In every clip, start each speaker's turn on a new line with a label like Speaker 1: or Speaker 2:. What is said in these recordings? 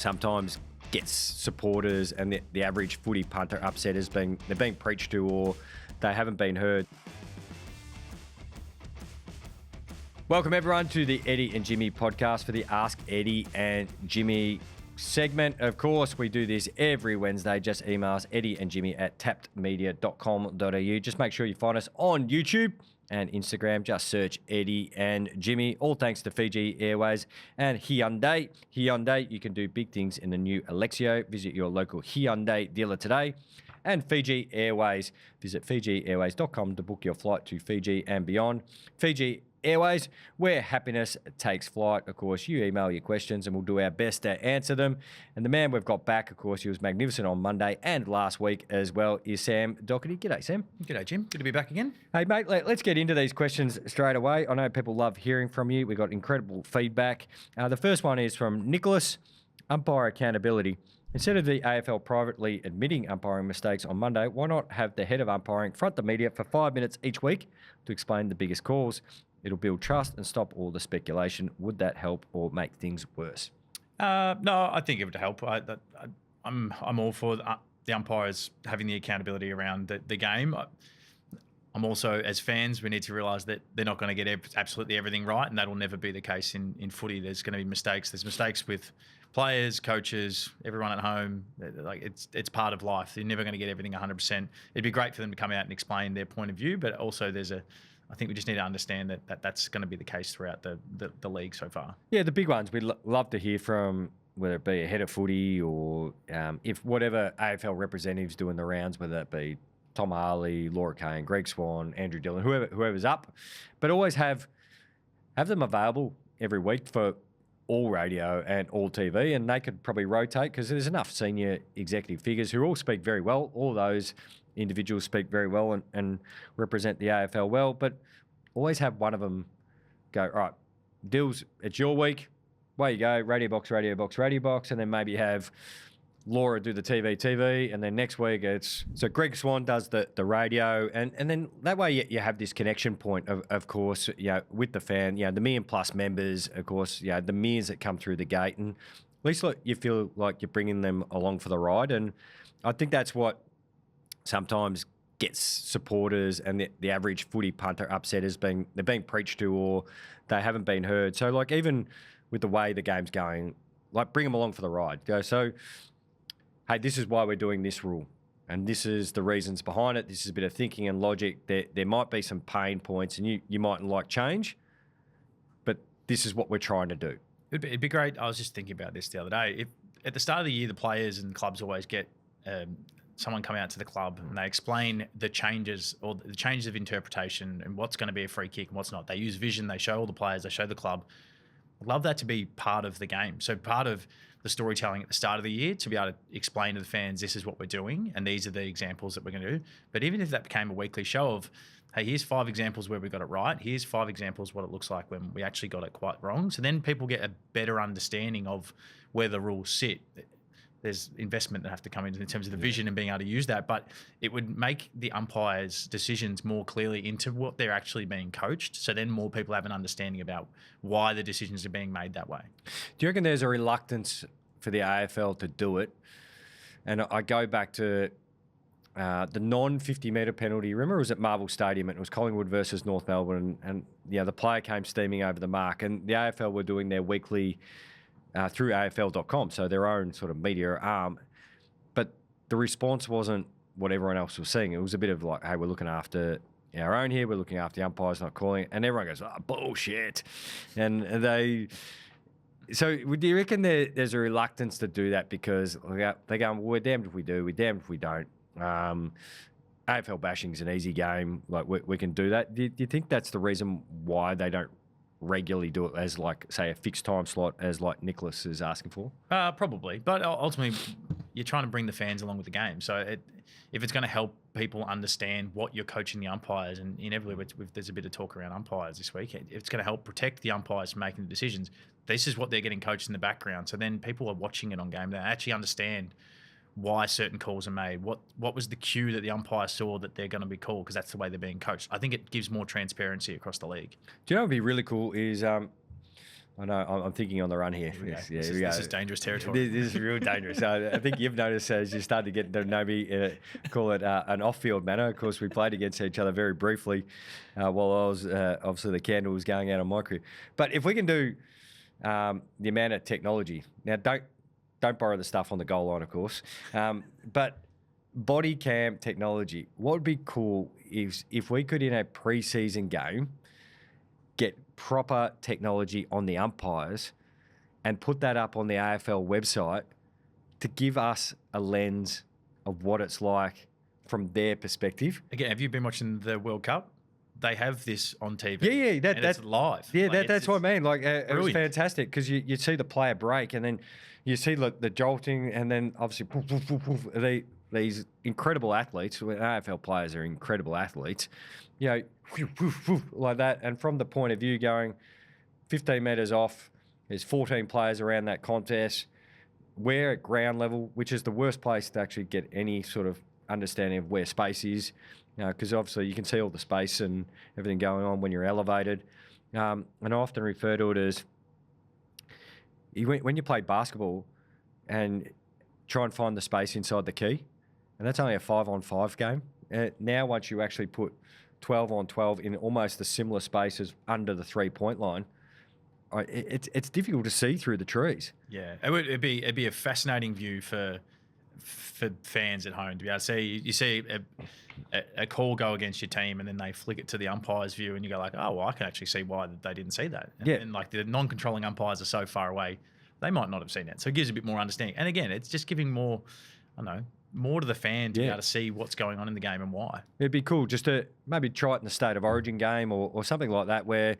Speaker 1: sometimes gets supporters and the average footy punter upset as they're being preached to, or they haven't been heard. Welcome everyone to the Eddie and Jimmy podcast for the Ask Eddie and Jimmy segment. Of course, we do this every Wednesday. Just email us, eddieandjimmy@tappedmedia.com.au. Just make sure you find us on YouTube and Instagram. Just search Eddie and Jimmy. All thanks to Fiji Airways and Hyundai. Hyundai, you can do big things in the new Alexio. Visit your local Hyundai dealer today. And Fiji Airways, visit fijiairways.com to book your flight to Fiji and beyond. Fiji Airways, where happiness takes flight. Of course, you email your questions and we'll do our best to answer them. And the man we've got back, of course, he was magnificent on Monday and last week as well, is Sam Docherty. G'day, Sam.
Speaker 2: G'day, Jim. Good to be back again.
Speaker 1: Hey, mate, let's get into these questions straight away. I know people love hearing from you. We got incredible feedback. The first one is from Nicholas. Umpire accountability. Instead of the AFL privately admitting umpiring mistakes on Monday, why not have the head of umpiring front the media for 5 minutes each week to explain the biggest calls? It'll build trust and stop all the speculation. Would that help or make things worse?
Speaker 2: No, I think it would help. I'm all for the umpires having the accountability around the game. I'm also, as fans, we need to realise that they're not going to get absolutely everything right, and that'll never be the case in footy. There's going to be mistakes. There's mistakes with players, coaches, everyone at home. Like it's part of life. You're never going to get everything 100%. It'd be great for them to come out and explain their point of view, but also I think we just need to understand that's going to be the case throughout the league so far.
Speaker 1: Yeah, the big ones we'd love to hear from, whether it be a head of footy or if whatever AFL representatives doing the rounds, whether it be Tom Harley, Laura Kane, Greg Swan, Andrew Dillon, whoever's up, but always have them available every week for all radio and all TV, and they could probably rotate because there's enough senior executive figures who all speak very well. All those individuals speak very well and represent the AFL well, but always have one of them go, all right, Dills, it's your week. Away you go, radio box, radio box, radio box, and then maybe have Laura do the TV, and then next week so Greg Swan does the radio, and then that way you have this connection point of course, with the fan, the 1 million plus members, of course, the millions that come through the gate, and at least you feel like you're bringing them along for the ride, and I think that's what sometimes gets supporters and the average footy punter upset as they're being preached to, or they haven't been heard. So like even with the way the game's going, like bring them along for the ride. Go, so hey, this is why we're doing this rule, and this is the reasons behind it. This is a bit of thinking and logic. There might be some pain points, and you mightn't like change, but this is what we're trying to do.
Speaker 2: It'd be great. I was just thinking about this the other day. If at the start of the year, the players and clubs always get someone come out to the club and they explain the changes or the changes of interpretation and what's going to be a free kick and what's not. They use vision. They show all the players. They show the club. I'd love that to be part of the game. So part of the storytelling at the start of the year to be able to explain to the fans, this is what we're doing and these are the examples that we're going to do. But even if that became a weekly show of, hey, here's 5 examples where we got it right. Here's 5 examples what it looks like when we actually got it quite wrong. So then people get a better understanding of where the rules sit. There's investment that have to come in terms of the vision and being able to use that, but it would make the umpires' decisions more clearly into what they're actually being coached. So then more people have an understanding about why the decisions are being made that way.
Speaker 1: Do you reckon there's a reluctance for the AFL to do it? And I go back to the non-50-metre penalty. Remember, it was at Marvel Stadium and it was Collingwood versus North Melbourne, and the player came steaming over the mark, and the AFL were doing their weekly through AFL.com, so their own sort of media arm. But the response wasn't what everyone else was seeing. It was a bit of like, hey, we're looking after our own here, we're looking after the umpires, not calling. And everyone goes, oh, bullshit. And so do you reckon there's a reluctance to do that because they go, well, we're damned if we do, we're damned if we don't. AFL bashing is an easy game. Like we can do that. Do you think that's the reason why they don't regularly do it as like, say, a fixed time slot as like Nicholas is asking for?
Speaker 2: Probably. But ultimately, you're trying to bring the fans along with the game. So if it's going to help people understand what you're coaching the umpires, and inevitably there's a bit of talk around umpires this week, if it's going to help protect the umpires from making the decisions, this is what they're getting coached in the background. So then people are watching it on game. They actually understand why certain calls are made. What was the cue that the umpire saw that they're going to be called, because that's the way they're being coached. I think it gives more transparency across the league.
Speaker 1: Do you know what would be really cool is I know. I'm thinking on the run here.
Speaker 2: Here we go.
Speaker 1: Yes, yeah,
Speaker 2: This is dangerous territory.
Speaker 1: This is real dangerous. I think you've noticed as you start to get to know me, call it an off-field manner. Of course, we played against each other very briefly while I was obviously the candle was going out on my career. But if we can do the amount of technology now, don't borrow the stuff on the goal line, of course. But body cam technology. What would be cool is if we could in a pre-season game get proper technology on the umpires and put that up on the AFL website to give us a lens of what it's like from their perspective.
Speaker 2: Again, have you been watching the World Cup? They have this on TV.
Speaker 1: Yeah,
Speaker 2: that's live.
Speaker 1: Yeah,
Speaker 2: like,
Speaker 1: that's what I mean. Like it was
Speaker 2: brilliant.
Speaker 1: fantastic because you see the player break and then you see the jolting and then obviously poof, poof, poof, poof, these incredible athletes. AFL players are incredible athletes. You know, whoof, whoof, whoof, like that. And from the point of view going 15 metres off, there's 14 players around that contest. We're at ground level, which is the worst place to actually get any sort of understanding of where space is, because obviously you can see all the space and everything going on when you're elevated. And I often refer to it as when you play basketball and try and find the space inside the key, and that's only a 5-on-5 game. Now once you actually put 12-on-12 in almost the similar spaces under the 3-point line, it's difficult to see through the trees.
Speaker 2: Yeah, it'd be a fascinating view for fans at home to be able to see. You see a call go against your team, and then they flick it to the umpire's view, and you go like, oh, well, I can actually see why they didn't see that. And like the non-controlling umpires are so far away, they might not have seen it. So it gives a bit more understanding. And again, it's just giving more, I don't know, more to the fan to be able to see what's going on in the game and why.
Speaker 1: It'd be cool just to maybe try it in the State of Origin game or something like that where,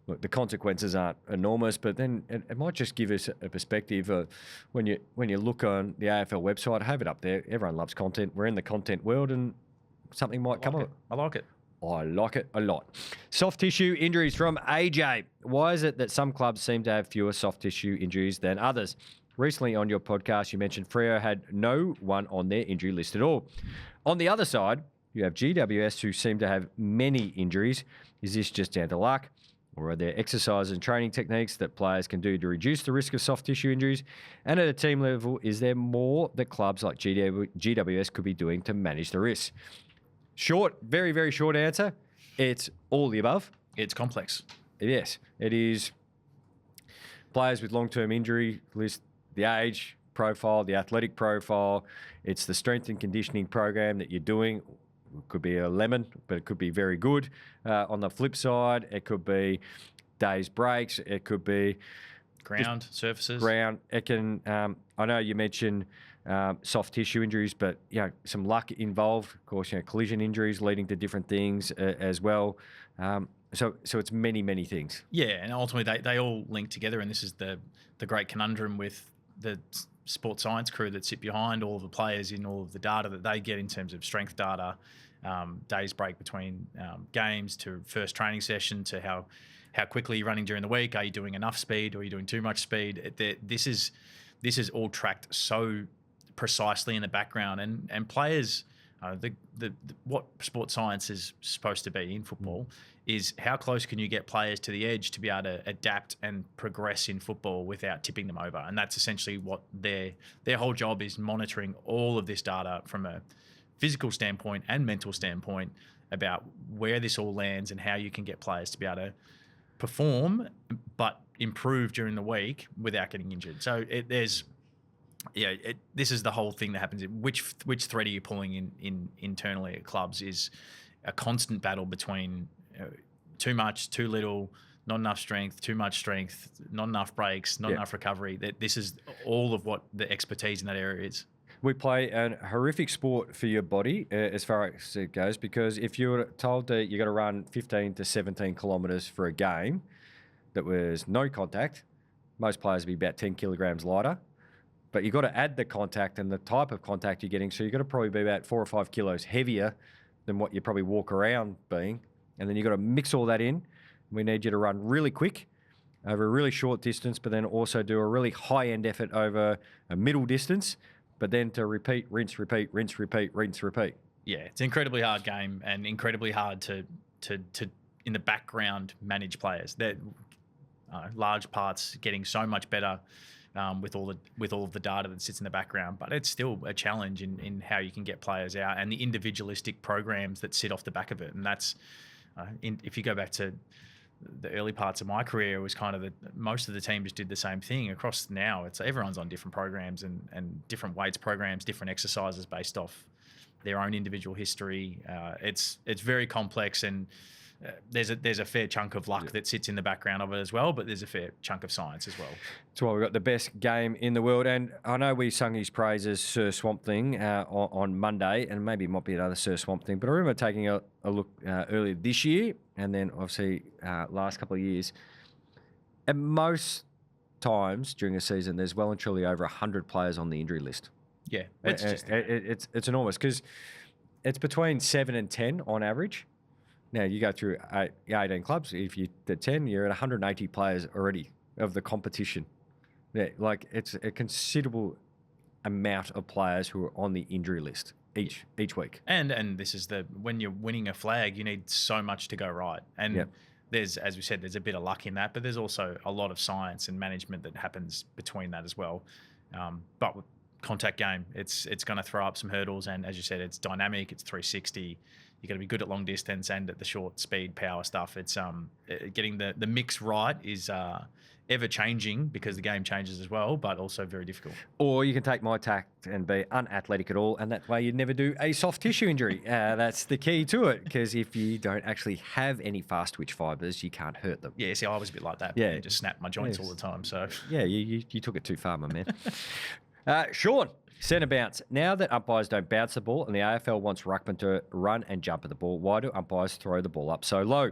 Speaker 1: look, the consequences aren't enormous, but then it might just give us a perspective of when you look on the AFL website, have it up there. Everyone loves content. We're in the content world and something might come of it.
Speaker 2: I like it.
Speaker 1: I like it a lot. Soft tissue injuries from AJ. Why is it that some clubs seem to have fewer soft tissue injuries than others? Recently on your podcast, you mentioned Freo had no one on their injury list at all. On the other side, you have GWS who seem to have many injuries. Is this just down to luck? Or are there exercises and training techniques that players can do to reduce the risk of soft tissue injuries? And at a team level, is there more that clubs like GWS could be doing to manage the risk? Short, very, very short answer. It's all the above.
Speaker 2: It's complex.
Speaker 1: Yes, it is. Players with long-term injury list, the age profile, the athletic profile. It's the strength and conditioning program that you're doing. It could be a lemon, but it could be very good. On the flip side, it could be days breaks. It could be
Speaker 2: ground surfaces.
Speaker 1: Ground. It can. I know you mentioned soft tissue injuries, but some luck involved. Of course, collision injuries leading to different things as well. So it's many things.
Speaker 2: Yeah, and ultimately they all link together, and this is the great conundrum with the sports science crew that sit behind all of the players in all of the data that they get in terms of strength data, days break between games to first training session to how quickly you're running during the week. Are you doing enough speed or are you doing too much speed? This is all tracked so precisely in the background, and players. What sports science is supposed to be in football is how close can you get players to the edge to be able to adapt and progress in football without tipping them over, and that's essentially what their whole job is, monitoring all of this data from a physical standpoint and mental standpoint about where this all lands and how you can get players to be able to perform but improve during the week without getting injured. So this is the whole thing that happens. Which thread are you pulling in internally at clubs is a constant battle between too much, too little, not enough strength, too much strength, not enough breaks, not enough recovery. This is all of what the expertise in that area is. We play a horrific sport for your body as far as it goes, because if you were told that you got to run 15 to 17 kilometres for a game that was no contact, most players would be about 10 kilograms lighter. But you've got to add the contact and the type of contact you're getting. So you've got to probably be about 4 or 5 kilos heavier than what you probably walk around being. And then you've got to mix all that in. We need you to run really quick over a really short distance, but then also do a really high-end effort over a middle distance, but then to repeat, rinse, repeat, rinse, repeat, rinse, repeat. Yeah, it's an incredibly hard game and incredibly hard to in the background manage players. large parts getting so much better with all of the data that sits in the background. But it's still a challenge in how you can get players out and the individualistic programs that sit off the back of it. And that's if you go back to the early parts of my career, it was kind of most of the teams did the same thing. Across now, it's everyone's on different programs and different weights programs, different exercises based off their own individual history. It's very complex, and there's a fair chunk of luck that sits in the background of it as well, but there's a fair chunk of science as well.
Speaker 1: That's why we've got the best game in the world. And I know we sung his praises, Sir Swamp Thing, on Monday, and maybe it might be another Sir Swamp Thing, but I remember taking a look earlier this year, and then obviously last couple of years. At most times during a season, there's well and truly over 100 players on the injury list.
Speaker 2: Yeah,
Speaker 1: it's enormous, because it's between 7 and 10 on average. Now, you go through 18 clubs. If you're at 10, you're at 180 players already of the competition. Yeah, like it's a considerable amount of players who are on the injury list each week.
Speaker 2: And this is when you're winning a flag, you need so much to go right. And there's, as we said, there's a bit of luck in that, but there's also a lot of science and management that happens between that as well. But with contact game, it's going to throw up some hurdles, and as you said, it's dynamic. It's 360. You got to be good at long distance and at the short speed power stuff. It's getting the mix right is ever changing because the game changes as well, but also very difficult.
Speaker 1: Or you can take my tact and be unathletic at all, and that way you'd never do a soft tissue injury. That's the key to it, because if you don't actually have any fast twitch fibres, you can't hurt them.
Speaker 2: Yeah, see, I was a bit like that.
Speaker 1: Yeah,
Speaker 2: I just snapped my joints all the time. So
Speaker 1: yeah, you took it too far, my man. Sean. Centre bounce. Now that umpires don't bounce the ball and the AFL wants ruckman to run and jump at the ball, why do umpires throw the ball up so low?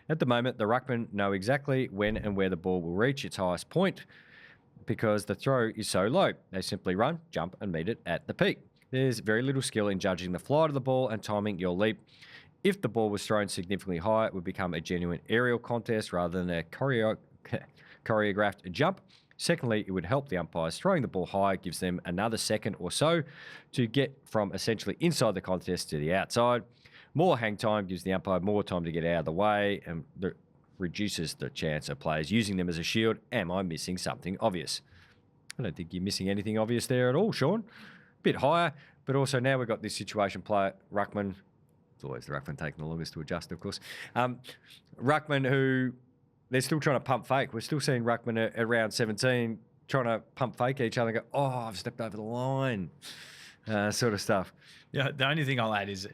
Speaker 1: At the moment, the ruckmen know exactly when and where the ball will reach its highest point because the throw is so low. They simply run, jump and meet it at the peak. There's very little skill in judging the flight of the ball and timing your leap. If the ball was thrown significantly high, it would become a genuine aerial contest rather than a choreographed jump. Secondly, it would help the umpires. Throwing the ball high gives them another second or so to get from essentially inside the contest to the outside. More hang time gives the umpire more time to get out of the way and reduces the chance of players using them as a shield. Am I missing something obvious? I don't think you're missing anything obvious there at all, Sean. Bit higher, but also now we've got this situation player, ruckman. It's always the ruckman taking the longest to adjust, of course. Ruckman who... they're still trying to pump fake. We're still seeing ruckman at round 17 trying to pump fake each other and go, oh, I've stepped over the line, sort of stuff.
Speaker 2: Yeah, the only thing I'll add is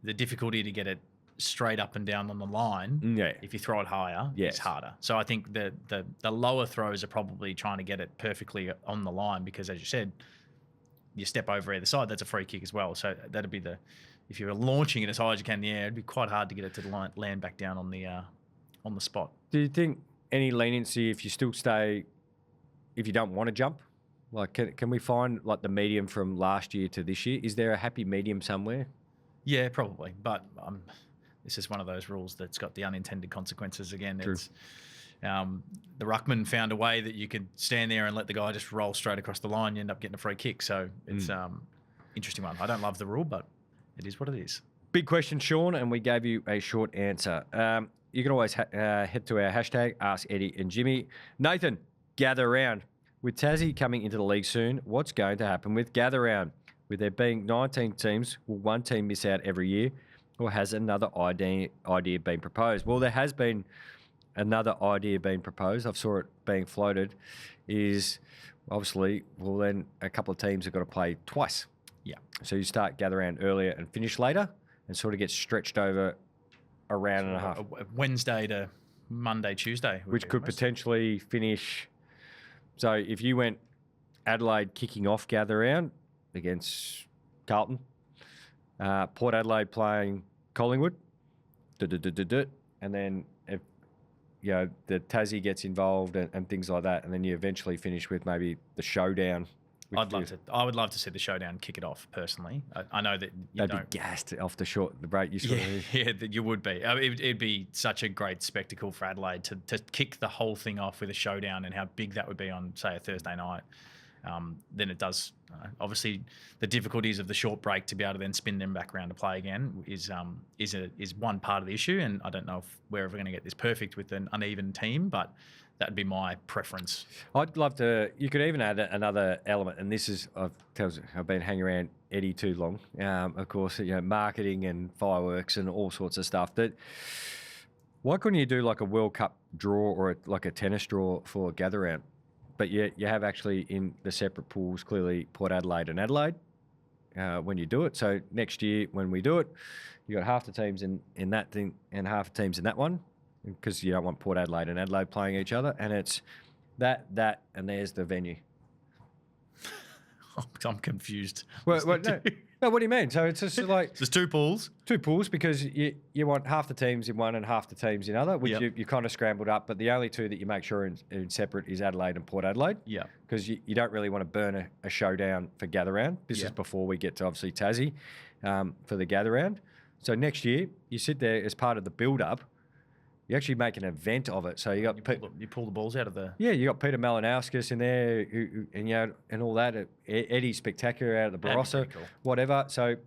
Speaker 2: the difficulty to get it straight up and down on the line.
Speaker 1: Yeah.
Speaker 2: If you throw it higher, it's harder. So I think the lower throws are probably trying to get it perfectly on the line because, as you said, you step over either side, that's a free kick as well. So that'd be if you're launching it as high as you can in the air, it'd be quite hard to get it to the line, land back down on the spot.
Speaker 1: Do you think any leniency if you still stay, if you don't want to jump? Like, can we find like the medium from last year to this year? Is there a happy medium somewhere?
Speaker 2: Yeah, probably. But this is one of those rules that's got the unintended consequences again.
Speaker 1: True.
Speaker 2: It's the ruckman found a way that you could stand there and let the guy just roll straight across the line. You end up getting a free kick. So it's interesting one. I don't love the rule, but it is what it is.
Speaker 1: Big question, Sean, and we gave you a short answer. You can always head to our hashtag, Ask Eddie and Jimmy. Nathan, gather round. With Tassie coming into the league soon, what's going to happen with gather round? With there being 19 teams, will one team miss out every year, or has another idea been proposed? Well, there has been another idea being proposed. I've saw it being floated. Is obviously, well, then a couple of teams have got to play twice.
Speaker 2: Yeah.
Speaker 1: So you start gather round earlier and finish later, and sort of get stretched over a round and a half.
Speaker 2: Wednesday to Monday, Tuesday.
Speaker 1: Which could potentially finish. So if you went Adelaide kicking off gather round against Carlton, Port Adelaide playing Collingwood, and then if the Tassie gets involved and things like that, and then you eventually finish with maybe the showdown.
Speaker 2: I would love to see the showdown kick it off personally. I know that
Speaker 1: they'd be gassed off the break.
Speaker 2: You would be. It'd be such a great spectacle for Adelaide to kick the whole thing off with a showdown, and how big that would be on, say, a Thursday night. then it does. Obviously, the difficulties of the short break to be able to then spin them back around to play again is one part of the issue. And I don't know if we're ever going to get this perfect with an uneven team, but that'd be my preference.
Speaker 1: I'd love to. You could even add another element, and this is I've been hanging around Eddie too long. Of course, marketing and fireworks and all sorts of stuff. That why couldn't you do like a World Cup draw or like a tennis draw for a gather round? But you have actually in the separate pools clearly Port Adelaide and Adelaide when you do it. So next year when we do it, you got half the teams in that thing and half the teams in that one, because you don't want Port Adelaide and Adelaide playing each other. And it's that, and there's the venue.
Speaker 2: I'm confused.
Speaker 1: Well, no, what do you mean? So it's just like...
Speaker 2: There's two pools.
Speaker 1: Two pools, because you want half the teams in one and half the teams in other, which you kind of scrambled up. But the only two that you make sure in separate is Adelaide and Port Adelaide.
Speaker 2: Yeah.
Speaker 1: Because you don't really want to burn a showdown for gather round. This is before we get to obviously Tassie for the gather round. So next year, you sit there as part of the build-up. You actually make an event of it. So you got
Speaker 2: you pull the balls out of the...
Speaker 1: Yeah, you got Peter Malinauskas in there and all that. Eddie Spectacular out of the Barossa, cool. Whatever. So,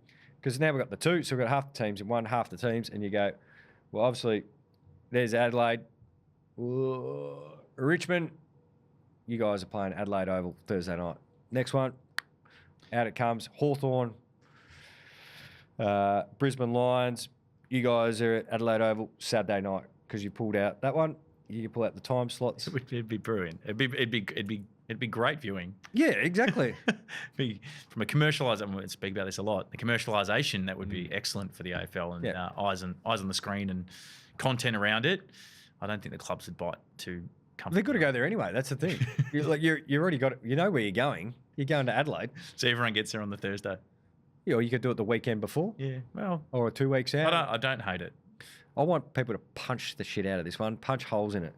Speaker 1: because now we've got the two, so we've got half the teams in one, half the teams, and you go, well, obviously, there's Adelaide. Richmond, you guys are playing Adelaide Oval Thursday night. Next one, out it comes. Hawthorn, Brisbane Lions, you guys are at Adelaide Oval Saturday night. Because you pulled out that one, you can pull out the time slots.
Speaker 2: It'd be brilliant. It'd be great viewing.
Speaker 1: Yeah, exactly.
Speaker 2: From a commercialisation, I'm going to speak about this a lot. The commercialisation that would be excellent for the AFL and eyes on the screen and content around it. I don't think the clubs would bite too comfortable.
Speaker 1: They've got to go there anyway. That's the thing. You already got it. You know where you're going. You're going to Adelaide.
Speaker 2: So everyone gets there on the Thursday.
Speaker 1: Yeah, or you could do it the weekend before.
Speaker 2: Yeah, well,
Speaker 1: or 2 weeks out.
Speaker 2: I don't hate it.
Speaker 1: I want people to punch the shit out of this one, punch holes in it.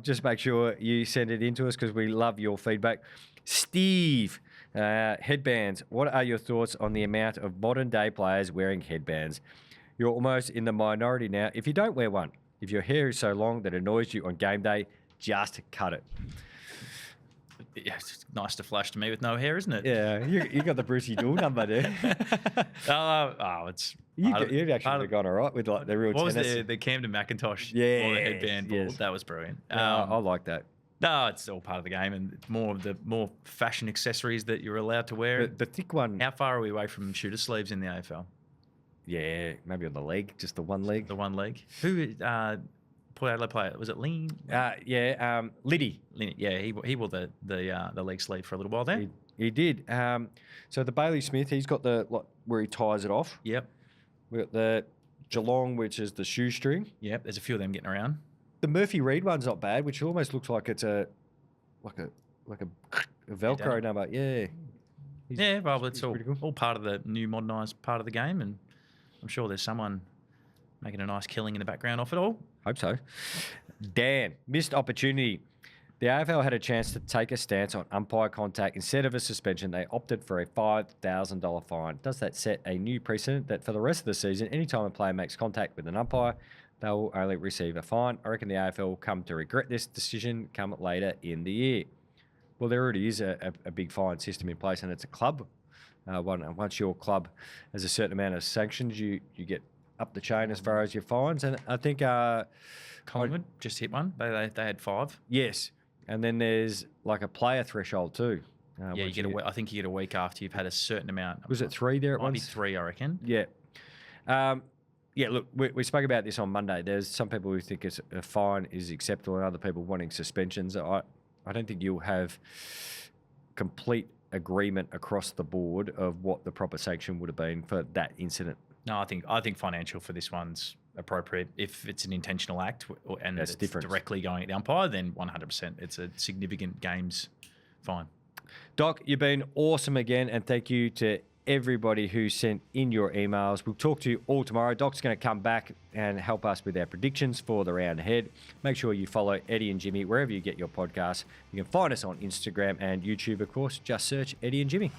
Speaker 1: Just make sure you send it in to us because we love your feedback. Steve, headbands. What are your thoughts on the amount of modern day players wearing headbands? You're almost in the minority now if you don't wear one. If your hair is so long that it annoys you on game day, just cut it.
Speaker 2: Yeah, it's nice to flash to me with no hair, isn't it?
Speaker 1: Yeah, you got the Brucey Dool number there.
Speaker 2: It's...
Speaker 1: You'd actually have gone all right with like the real tennis.
Speaker 2: What was the Camden McIntosh or the headband ball? That was brilliant.
Speaker 1: I like that.
Speaker 2: No, it's all part of the game, and it's more fashion accessories that you're allowed to wear.
Speaker 1: The thick one.
Speaker 2: How far are we away from shooter sleeves in the AFL?
Speaker 1: Yeah, maybe on the leg, just the one leg.
Speaker 2: The one leg. Who Port Adelaide player? Was it Lean?
Speaker 1: Liddy.
Speaker 2: Yeah, he wore the leg sleeve for a little while there.
Speaker 1: He did. So the Bailey Smith, he's got where he ties it off.
Speaker 2: Yep.
Speaker 1: We've got the Geelong, which is the shoestring.
Speaker 2: Yep. There's a few of them getting around.
Speaker 1: The Murphy Reed one's not bad, which almost looks like it's a Velcro number. Yeah.
Speaker 2: Well, it's all part of the new modernised part of the game, and I'm sure there's someone making a nice killing in the background off it all.
Speaker 1: Hope so. Dan, missed opportunity. The AFL had a chance to take a stance on umpire contact. Instead of a suspension, they opted for a $5,000 fine. Does that set a new precedent that for the rest of the season, anytime a player makes contact with an umpire, they will only receive a fine? I reckon the AFL will come to regret this decision come later in the year. Well, there already is a big fine system in place, and it's a club. Once your club has a certain amount of sanctions, you get up the chain as far as your fines. And I think
Speaker 2: Collingwood just hit one. They had 5.
Speaker 1: Yes. And then there's like a player threshold too.
Speaker 2: I think you get a week after you've had a certain amount.
Speaker 1: Was it 3 there at once?
Speaker 2: Might be 3, I reckon.
Speaker 1: Yeah. Look, we spoke about this on Monday. There's some people who think a fine is acceptable and other people wanting suspensions. I don't think you'll have complete agreement across the board of what the proper sanction would have been for that incident.
Speaker 2: No, I think financial for this one's appropriate. If it's an intentional act and it's directly going at the umpire, then 100%. It's a significant games fine.
Speaker 1: Doc, you've been awesome again, and thank you to everybody who sent in your emails. We'll talk to you all tomorrow. Doc's going to come back and help us with our predictions for the round ahead. Make sure you follow Eddie and Jimmy wherever you get your podcasts. You can find us on Instagram and YouTube, of course. Just search Eddie and Jimmy.